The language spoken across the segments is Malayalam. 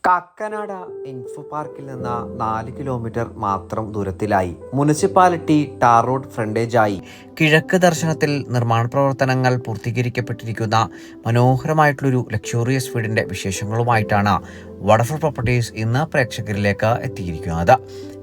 കാക്കനാട് ഇൻഫോ പാർക്കിൽ നിന്ന് 4 കിലോമീറ്റർ മാത്രം ദൂരത്തിലായി മുനിസിപ്പാലിറ്റി ടാർ റോഡ് ഫ്രണ്ടേജായി കിഴക്ക് ദർശനത്തിൽ നിർമ്മാണ പ്രവർത്തനങ്ങൾ പൂർത്തീകരിക്കപ്പെട്ടിരിക്കുന്ന മനോഹരമായിട്ടുള്ളൊരു ലക്ഷൂറിയസ് വീടിന്റെ വിശേഷങ്ങളുമായിട്ടാണ് വണ്ടർഫുൾ പ്രോപ്പർട്ടീസ് ഇന്ന് പ്രേക്ഷകരിലേക്ക് എത്തിയിരിക്കുന്നത്.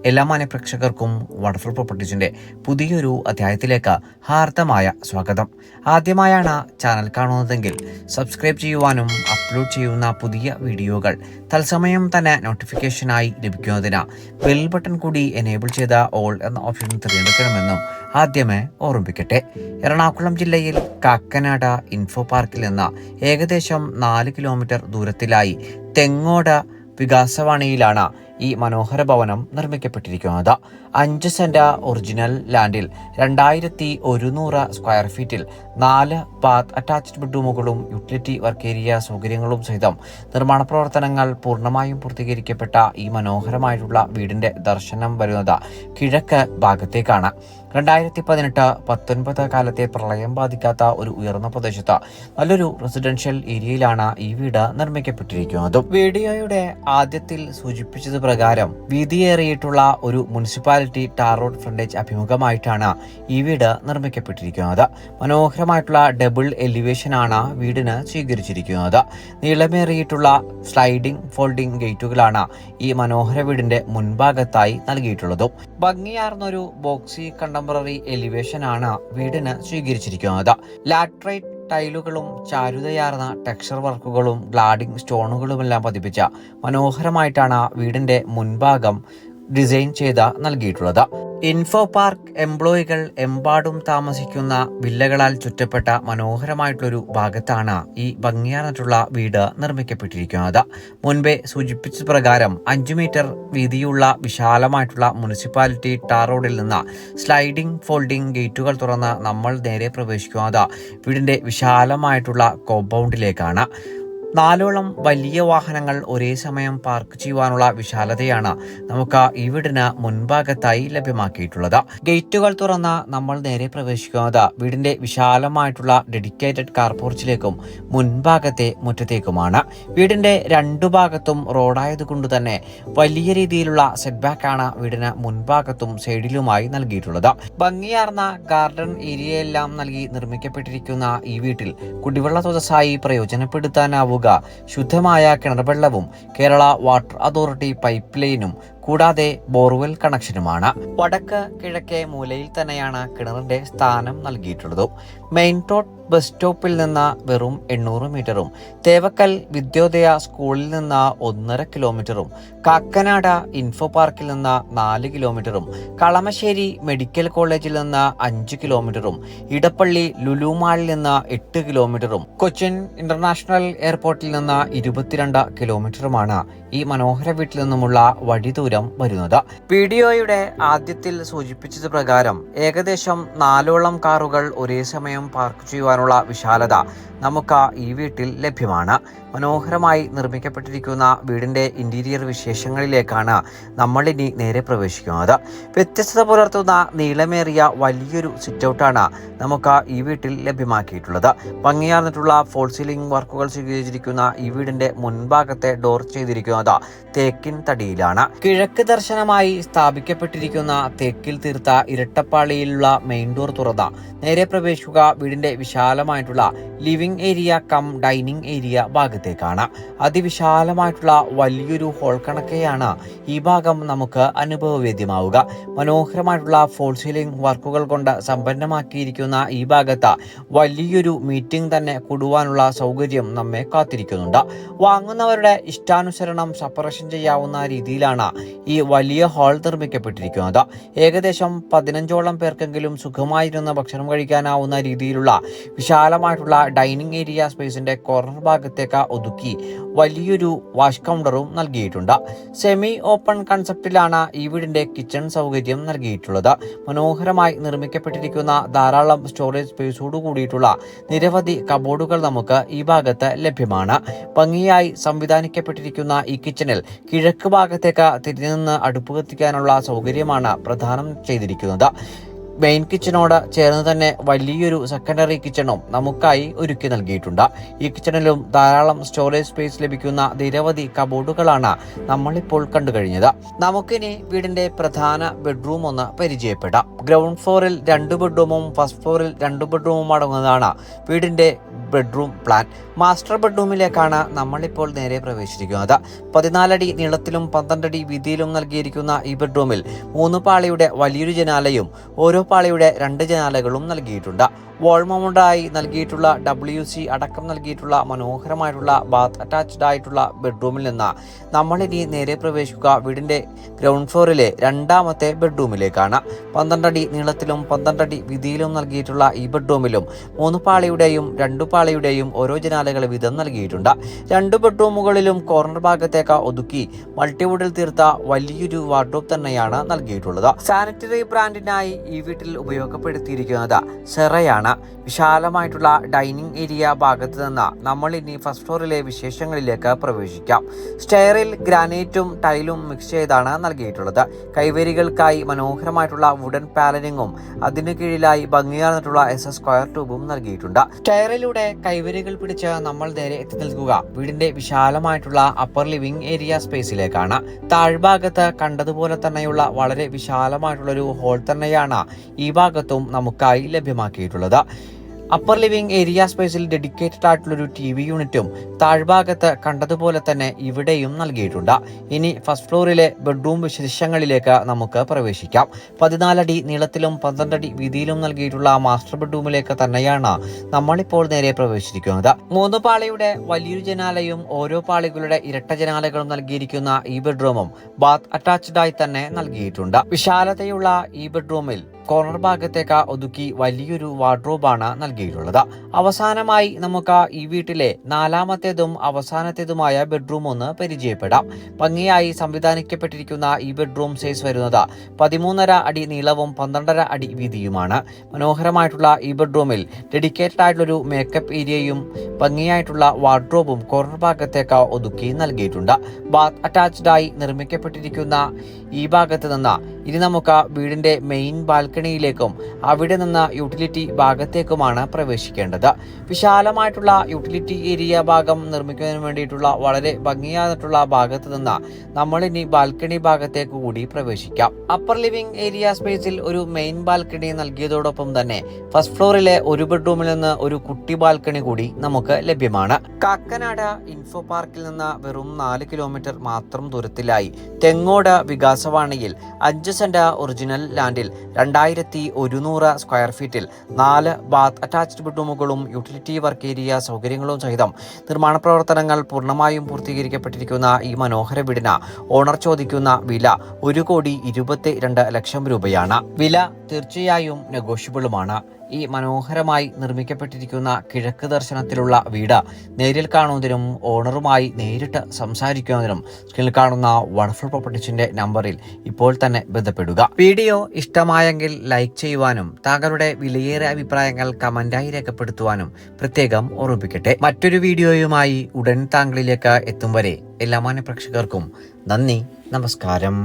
എല്ലാ മാന്യ പ്രേക്ഷകർക്കും വണ്ടർഫുൾ പ്രോപ്പർട്ടീസിന്റെ പുതിയൊരു അധ്യായത്തിലേക്ക് ഹാർദമായ സ്വാഗതം. ആദ്യമായാണ് ചാനൽ കാണുന്നതെങ്കിൽ സബ്സ്ക്രൈബ് ചെയ്യുവാനും അപ്ലോഡ് ചെയ്യുന്ന പുതിയ വീഡിയോകൾ തത്സമയം തന്നെ നോട്ടിഫിക്കേഷനായി ലഭിക്കുന്നതിന് ബെൽ ബട്ടൺ കൂടി എനേബിൾ ചെയ്ത ഓൾ എന്ന ഓപ്ഷൻ തിരഞ്ഞെടുക്കണമെന്നും ആദ്യമേ ഓർമ്മിപ്പിക്കട്ടെ. എറണാകുളം ജില്ലയിൽ കാക്കനാട് ഇൻഫോ പാർക്കിൽ നിന്ന് ഏകദേശം 4 കിലോമീറ്റർ ദൂരത്തിലായി തെങ്ങോട് വികാസവാണിയിലാണ് ഈ മനോഹര ഭവനം നിർമ്മിക്കപ്പെട്ടിരിക്കുന്നത്. 5 സെന്റ് ഒറിജിനൽ ലാൻഡിൽ 2100 സ്ക്വയർ ഫീറ്റിൽ 4 ബാത്ത് അറ്റാച്ച്ഡ് ബെഡ്റൂമുകളും യൂട്ടിലിറ്റി വർക്ക് ഏരിയ സൗകര്യങ്ങളും സഹിതം നിർമ്മാണ പ്രവർത്തനങ്ങൾ പൂർണ്ണമായും പൂർത്തീകരിക്കപ്പെട്ട ഈ മനോഹരമായിട്ടുള്ള വീടിന്റെ ദർശനം വരുന്നത് കിഴക്ക് ഭാഗത്തേക്കാണ്. 2018-19 കാലത്തെ പ്രളയം ബാധിക്കാത്ത ഒരു ഉയർന്ന പ്രദേശത്ത് നല്ലൊരു റെസിഡൻഷ്യൽ ഏരിയയിലാണ് ഈ വീട് നിർമ്മിക്കപ്പെട്ടിരിക്കുന്നത്. വീഡിയോയുടെ ആദ്യത്തിൽ സൂചിപ്പിച്ചത് പ്രകാരം വീതിയേറിയിട്ടുള്ള ഒരു മുനിസിപ്പാലിറ്റി ടാർ റോഡ് ഫ്രണ്ടേജ് അഭിമുഖമായിട്ടാണ് ഈ വീട് നിർമ്മിക്കപ്പെട്ടിരിക്കുന്നത്. മനോഹരമായിട്ടുള്ള ഡബിൾ എലിവേഷൻ ആണ് വീടിന് സ്വീകരിച്ചിരിക്കുന്നത്. നീളമേറിയിട്ടുള്ള സ്ലൈഡിംഗ് ഫോൾഡിംഗ് ഗേറ്റുകളാണ് ഈ മനോഹര വീടിന്റെ മുൻഭാഗത്തായി നൽകിയിട്ടുള്ളതും. ഭംഗിയാർന്നൊരു ബോക്സി കണ്ടംപററി എലിവേഷൻ ആണ് വീടിന് സ്വീകരിച്ചിരിക്കുന്നത്. ലാറ്ററൈറ്റ് ടൈലുകളും ചാരുതയാർന്ന ടെക്സ്ചർ വർക്കുകളും ഗ്ലാഡിംഗ് സ്റ്റോണുകളുമെല്ലാം പതിപ്പിച്ച മനോഹരമായിട്ടാണ് വീടിന്റെ മുൻഭാഗം ഡിസൈൻ ചെയ്ത് നൽകിയിട്ടുള്ളത്. ഇൻഫോ പാർക്ക് എംപ്ലോയികൾ എമ്പാടും താമസിക്കുന്ന വില്ലകളാൽ ചുറ്റപ്പെട്ട മനോഹരമായിട്ടുള്ളൊരു ഭാഗത്താണ് ഈ ഭംഗിയാർന്നിട്ടുള്ള വീട് നിർമ്മിക്കപ്പെട്ടിരിക്കുന്നത്. മുൻപേ സൂചിപ്പിച്ച പ്രകാരം 5 മീറ്റർ വീതിയുള്ള വിശാലമായിട്ടുള്ള മുനിസിപ്പാലിറ്റി ടാർ റോഡിൽ നിന്ന് സ്ലൈഡിംഗ് ഫോൾഡിംഗ് ഗേറ്റുകൾ തുറന്ന് നമ്മൾ നേരെ പ്രവേശിക്കുന്നത് വീടിന്റെ വിശാലമായിട്ടുള്ള കോമ്പൗണ്ടിലേക്കാണ്. 4 വലിയ വാഹനങ്ങൾ ഒരേ സമയം പാർക്ക് ചെയ്യുവാനുള്ള വിശാലതയാണ് നമുക്ക് ഈ വീടിന് മുൻഭാഗത്തായി ലഭ്യമാക്കിയിട്ടുള്ളത്. ഗേറ്റുകൾ തുറന്ന് നമ്മൾ നേരെ പ്രവേശിക്കുന്നത് വീടിന്റെ വിശാലമായിട്ടുള്ള ഡെഡിക്കേറ്റഡ് കാർ പോർച്ചിലേക്കും മുൻഭാഗത്തെ മുറ്റത്തേക്കുമാണ്. വീടിന്റെ 2 ഭാഗത്തും റോഡായതുകൊണ്ട് തന്നെ വലിയ രീതിയിലുള്ള സെറ്റ് ബാക്ക് ആണ് വീടിന് മുൻഭാഗത്തും സൈഡിലുമായി നൽകിയിട്ടുള്ളത്. ഭംഗിയാർന്ന ഗാർഡൻ ഏരിയയെല്ലാം നൽകി നിർമ്മിക്കപ്പെട്ടിരിക്കുന്ന ഈ വീട്ടിൽ കുടിവെള്ള സ്രോതസ്സായി പ്രയോജനപ്പെടുത്താനാവുക ശുദ്ധമായ കിണർവെള്ളവും കേരള വാട്ടർ അതോറിറ്റി പൈപ്പ് ലൈനും കൂടാതെ ബോർവെൽ കണക്ഷനുമാണ്. വടക്ക് കിഴക്കേ മൂലയിൽ തന്നെയാണ് കിണറിന്റെ സ്ഥാനം നൽകിയിട്ടുള്ളതും. മെയിൻ റോഡ് ബസ് സ്റ്റോപ്പിൽ നിന്ന് വെറും 800 മീറ്ററും തേവക്കൽ വിദ്യോദയ സ്കൂളിൽ നിന്ന് 1.5 കിലോമീറ്ററും കാക്കനാട് ഇൻഫോ പാർക്കിൽ നിന്ന് 4 കിലോമീറ്ററും കളമശ്ശേരി മെഡിക്കൽ കോളേജിൽ നിന്ന് 5 കിലോമീറ്ററും ഇടപ്പള്ളി ലുലു മാളിൽ നിന്ന് 8 കിലോമീറ്ററും കൊച്ചിൻ ഇന്റർനാഷണൽ എയർപോർട്ടിൽ നിന്ന് 22 കിലോമീറ്ററുമാണ് ഈ മനോഹര വീട്ടിൽ നിന്നുമുള്ള വഴി ദൂരം വരുന്നത്. വീഡിയോയുടെ ആദ്യത്തിൽ സൂചിപ്പിച്ചത് പ്രകാരം ഏകദേശം 4 കാറുകൾ ഒരേ സമയം പാർക്ക് ചെയ്യുവാനുള്ള വിശാലത നമുക്ക് ഈ വീട്ടിൽ ലഭ്യമാണ്. മനോഹരമായി നിർമ്മിക്കപ്പെട്ടിരിക്കുന്ന വീടിന്റെ ഇന്റീരിയർ വിശേഷങ്ങളിലേക്കാണ് നമ്മൾ ഇനി നേരെ പ്രവേശിക്കുന്നത്. വ്യത്യസ്തത പുലർത്തുന്ന നീളമേറിയ വലിയൊരു സിറ്റൗട്ടാണ് നമുക്ക് ഈ വീട്ടിൽ ലഭ്യമാക്കിയിട്ടുള്ളത്. ഭംഗിയാർന്നിട്ടുള്ള ഫോൾ സീലിംഗ് വർക്കുകൾ സ്വീകരിച്ചിരിക്കുന്ന ഈ വീടിന്റെ മുൻഭാഗത്തെ ഡോർ ചെയ്തിരിക്കുന്നത് തേക്കിൻ തടിയിലാണ്. കിഴക്ക് ദർശനമായി സ്ഥാപിക്കപ്പെട്ടിരിക്കുന്ന തേക്കിൽ തീർത്ത ഇരട്ടപ്പാളിയിലുള്ള മെയിൻ ഡോർ തുറന്ന് നേരെ പ്രവേശിക്കുക വീടിന്റെ വിശാലമായിട്ടുള്ള living area cum dining area ഭാഗത്തേക്കാണ്. അതിവിശാലമായിട്ടുള്ള വലിയൊരു ഹോൾ കണക്കെയാണ് ഈ ഭാഗം നമുക്ക് അനുഭവവേദ്യമാവുക. മനോഹരമായിട്ടുള്ള ഫോൾ സീലിംഗ് വർക്കുകൾ കൊണ്ട് സമ്പന്നമാക്കിയിരിക്കുന്ന ഈ ഭാഗത്ത് വലിയൊരു മീറ്റിംഗ് തന്നെ കൂടുവാനുള്ള സൗകര്യം നമ്മെ കാത്തിരിക്കുന്നുണ്ട്. വാങ്ങുന്നവരുടെ ഇഷ്ടാനുസരണം സെപ്പറേഷൻ ചെയ്യാവുന്ന രീതിയിലാണ് ഈ വലിയ ഹാൾ നിർമ്മിക്കപ്പെട്ടിരിക്കുന്നത്. ഏകദേശം 15ഓളം പേർക്കെങ്കിലും സുഖമായിരുന്ന ഭക്ഷണം കഴിക്കാനാവുന്ന രീതിയിലുള്ള വിശാലമായിട്ടുള്ള ഡൈനിങ് ഏരിയ സ്പേസിന്റെ കോർണർ ഭാഗത്തേക്ക് ഒതുക്കി വലിയൊരു വാഷ് കൗണ്ടറും നൽകിയിട്ടുണ്ട്. സെമി ഓപ്പൺ കൺസെപ്റ്റിലാണ് ഈ വീടിന്റെ കിച്ചൺ സൗകര്യം നൽകിയിട്ടുള്ളത്. മനോഹരമായി നിർമ്മിക്കപ്പെട്ടിരിക്കുന്ന ധാരാളം സ്റ്റോറേജ് സ്പേസോട് കൂടിയിട്ടുള്ള നിരവധി കബോർഡുകൾ നമുക്ക് ഈ ഭാഗത്ത് ലഭ്യമാണ്. ഭംഗിയായി സംവിധാനിക്കപ്പെട്ടിരിക്കുന്ന ഈ കിച്ചണിൽ കിഴക്ക് ഭാഗത്തേക്ക് തിരിഞ്ഞു നിന്ന് അടുപ്പ് കത്തിക്കാനുള്ള സൗകര്യമാണ് പ്രദാനം ചെയ്തിരിക്കുന്നത്. മെയിൻ കിച്ചണോട് ചേർന്ന് തന്നെ വലിയൊരു സെക്കൻഡറി കിച്ചണും നമുക്കായി ഒരുക്കി നൽകിയിട്ടുണ്ട്. ഈ കിച്ചണിലും ധാരാളം സ്റ്റോറേജ് സ്പേസ് ലഭിക്കുന്ന നിരവധി കബോർഡുകളാണ് നമ്മളിപ്പോൾ കണ്ടു കഴിഞ്ഞത്. നമുക്കിനി വീടിന്റെ പ്രധാന ബെഡ്റൂം ഒന്ന് പരിചയപ്പെടാം. ഗ്രൗണ്ട് ഫ്ലോറിൽ 2 ബെഡ്റൂമും ഫസ്റ്റ് ഫ്ലോറിൽ 2 ബെഡ്റൂമും അടങ്ങുന്നതാണ് വീടിന്റെ ബെഡ്റൂം പ്ലാൻ. മാസ്റ്റർ ബെഡ്റൂമിലേക്കാണ് നമ്മളിപ്പോൾ നേരെ പ്രവേശിച്ചിരിക്കുന്നത്. 14 അടി നീളത്തിലും 12 അടി വീതിയിലും നൽകിയിരിക്കുന്ന ഈ ബെഡ്റൂമിൽ 3 പാളിയുടെ വലിയൊരു ജനാലയും ഓരോ പാളിയുടെ 2 ജനാലകളും നൽകിയിട്ടുണ്ട്. വാൾ മൗണ്ടായി നൽകിയിട്ടുള്ള WC അടക്കം നൽകിയിട്ടുള്ള മനോഹരമായിട്ടുള്ള ബാത്ത് അറ്റാച്ച്ഡ് ആയിട്ടുള്ള ബെഡ്റൂമിൽ നിന്ന് നമ്മളിനി നേരെ പ്രവേശിക്കുക വീടിന്റെ ഗ്രൗണ്ട് ഫ്ലോറിലെ 2ാമത്തെ ബെഡ്റൂമിലേക്കാണ്. 12 അടി നീളത്തിലും 12 അടി വീതിയിലും നൽകിയിട്ടുള്ള ഈ ബെഡ്റൂമിലും 3 പാളിയുടെയും 2 പാളിയുടെയും ഓരോ ജനാലകൾ വീതം നൽകിയിട്ടുണ്ട്. 2 ബെഡ്റൂമുകളിലും കോർണർ ഭാഗത്തേക്ക് ഒതുക്കി മൾട്ടിവുഡിൽ തീർത്ത വലിയൊരു വാർഡ്രോബ് തന്നെയാണ് നൽകിയിട്ടുള്ളത്. സാനിറ്ററി ബ്രാൻഡിനായി ഈ വീട്ടിൽ ഉപയോഗപ്പെടുത്തിയിരിക്കുന്നത് സെറയാണ്. വിശാലമായിട്ടുള്ള ഡൈനിങ് ഏരിയ ഭാഗത്ത് നിന്ന് നമ്മൾ ഇനി ഫസ്റ്റ് ഫ്ലോറിലെ വിശേഷങ്ങളിലേക്ക് പ്രവേശിക്കാം. സ്റ്റെയറിൽ ഗ്രാനൈറ്റും ടൈലും മിക്സ് ചെയ്താണ് നൽകിയിട്ടുള്ളത്. കൈവരികൾക്കായി മനോഹരമായിട്ടുള്ള വുഡൻ പാനലിങ്ങും അതിനു കീഴിലായി ഭംഗിയാർന്നിട്ടുള്ള സ്ക്വയർ ട്യൂബും നൽകിയിട്ടുണ്ട്. സ്റ്റെയറിലൂടെ കൈവരികൾ പിടിച്ച് നമ്മൾ നേരെ എത്തി നിൽക്കുക വീടിന്റെ വിശാലമായിട്ടുള്ള അപ്പർ ലിവിംഗ് ഏരിയ സ്പേസിലേക്കാണ്. താഴ്ഭാഗത്ത് കണ്ടതുപോലെ തന്നെയുള്ള വളരെ വിശാലമായിട്ടുള്ള ഒരു ഹോൾ തന്നെയാണ് ഈ ഭാഗത്തും നമുക്കായി ലഭ്യമാക്കിയിട്ടുള്ളത്. അപ്പർ ലിവിംഗ് ഏരിയ സ്പേസിൽ ഡെഡിക്കേറ്റഡ് ആയിട്ടുള്ളൊരു TV യൂണിറ്റും താഴ്ഭാഗത്ത് കണ്ടതുപോലെ തന്നെ ഇവിടെയും നൽകിയിട്ടുണ്ട്. ഇനി ഫസ്റ്റ് ഫ്ലോറിലെ ബെഡ്റൂം വിശേഷങ്ങളിലേക്ക് നമുക്ക് പ്രവേശിക്കാം. 14 അടി നീളത്തിലും 12 അടി വീതിയിലും നൽകിയിട്ടുള്ള മാസ്റ്റർ ബെഡ്റൂമിലേക്ക് തന്നെയാണ് നമ്മളിപ്പോൾ നേരെ പ്രവേശിച്ചിരിക്കുന്നത്. 3 പാളിയുടെ വലിയൊരു ജനാലയും ഓരോ പാളികളുടെ ഇരട്ട ജനാലകളും നൽകിയിരിക്കുന്ന ഈ ബെഡ്റൂമും ബാത്ത് അറ്റാച്ച്ഡ് ആയി തന്നെ നൽകിയിട്ടുണ്ട്. വിശാലതയുള്ള ഈ ബെഡ്റൂമിൽ കോർണർ ഭാഗത്തേക്ക് ഒതുക്കി വലിയൊരു വാർഡ്രോബാണ് നൽകിയിട്ടുള്ളത്. അവസാനമായി നമുക്ക് ഈ വീട്ടിലെ 4ാമത്തേതും അവസാനത്തേതുമായ ബെഡ്റൂം ഒന്ന് പരിചയപ്പെടാം. ഭംഗിയായി സംവിധാനിക്കപ്പെട്ടിരിക്കുന്ന ഈ ബെഡ്റൂം സൈസ് വരുന്നത് 13.5 അടി നീളവും 12.5 അടി വീതിയുമാണ്. മനോഹരമായിട്ടുള്ള ഈ ബെഡ്റൂമിൽ ഡെഡിക്കേറ്റഡ് ആയിട്ടുള്ളൊരു മേക്കപ്പ് ഏരിയയും ഭംഗിയായിട്ടുള്ള വാർഡ്രോബും കോർണർ ഭാഗത്തേക്ക് ഒതുക്കി നൽകിയിട്ടുണ്ട്. ബാത്ത് അറ്റാച്ച്ഡ് ആയി നിർമ്മിക്കപ്പെട്ടിരിക്കുന്ന ഈ ഭാഗത്ത് നിന്ന് ഇനി നമുക്ക് വീടിന്റെ മെയിൻ ബാൽക്കണിയിലേക്കും അവിടെ നിന്ന് യൂട്ടിലിറ്റി ഭാഗത്തേക്കുമാണ് പ്രവേശിക്കേണ്ടത്. വിശാലമായിട്ടുള്ള യൂട്ടിലിറ്റി ഏരിയ ഭാഗം നിർമ്മിക്കുന്നതിന് വേണ്ടിയിട്ടുള്ള വളരെ ഭംഗിയായിട്ടുള്ള ഭാഗത്ത് നിന്ന് നമ്മളിനി ബാൽക്കണി ഭാഗത്തേക്ക് കൂടി പ്രവേശിക്കാം. അപ്പർ ലിവിംഗ് ഏരിയ സ്പേസിൽ ഒരു മെയിൻ ബാൽക്കണി നൽകിയതോടൊപ്പം തന്നെ ഫസ്റ്റ് ഫ്ലോറിലെ ഒരു ബെഡ്റൂമിൽ നിന്ന് ഒരു കുട്ടി ബാൽക്കണി കൂടി നമുക്ക് ലഭ്യമാണ്. കാക്കനാട് ഇൻഫോ പാർക്കിൽ നിന്ന് വെറും 4 കിലോമീറ്റർ മാത്രം ദൂരത്തിലായി തെങ്ങോട് വികാസവാണിയിൽ 5 സെന്റ് ഒറിജിനൽ ലാൻഡിൽ 2100 സ്ക്വയർ ഫീറ്റിൽ 4 ബാത്ത് അറ്റാച്ച്ഡ് ബെഡ്റൂമുകളും യൂട്ടിലിറ്റി വർക്ക് ഏരിയ സൗകര്യങ്ങളും സഹിതം നിർമ്മാണ പ്രവർത്തനങ്ങൾ പൂർണ്ണമായും പൂർത്തീകരിക്കപ്പെട്ടിരിക്കുന്ന ഈ മനോഹര വീടിന് ഓണർ ചോദിക്കുന്ന വില 1,22 ലക്ഷം രൂപയാണ്. വില തീർച്ചയായും നെഗോഷ്യബിളുമാണ്. ഈ മനോഹരമായി നിർമ്മിക്കപ്പെട്ടിരിക്കുന്ന കിഴക്ക് ദർശനത്തിലുള്ള വീട് നേരിൽ കാണുന്നതിനും ഓണറുമായി നേരിട്ട് സംസാരിക്കുന്നതിനും സ്ക്രീനിൽ കാണുന്ന വണ്ടർഫുൾ പ്രോപ്പർട്ടീസിന്റെ നമ്പറിൽ ഇപ്പോൾ തന്നെ ബന്ധപ്പെടുക. വീഡിയോ ഇഷ്ടമായെങ്കിൽ ലൈക്ക് ചെയ്യുവാനും താങ്കളുടെ വിലയേറിയ അഭിപ്രായങ്ങൾ കമന്റായി രേഖപ്പെടുത്തുവാനും പ്രത്യേകം ഓർമ്മിപ്പിക്കട്ടെ. മറ്റൊരു വീഡിയോയുമായി ഉടൻ താങ്കളിലേക്ക് എത്തും വരെ എല്ലാ മാന്യ പ്രേക്ഷകർക്കും നന്ദി, നമസ്കാരം.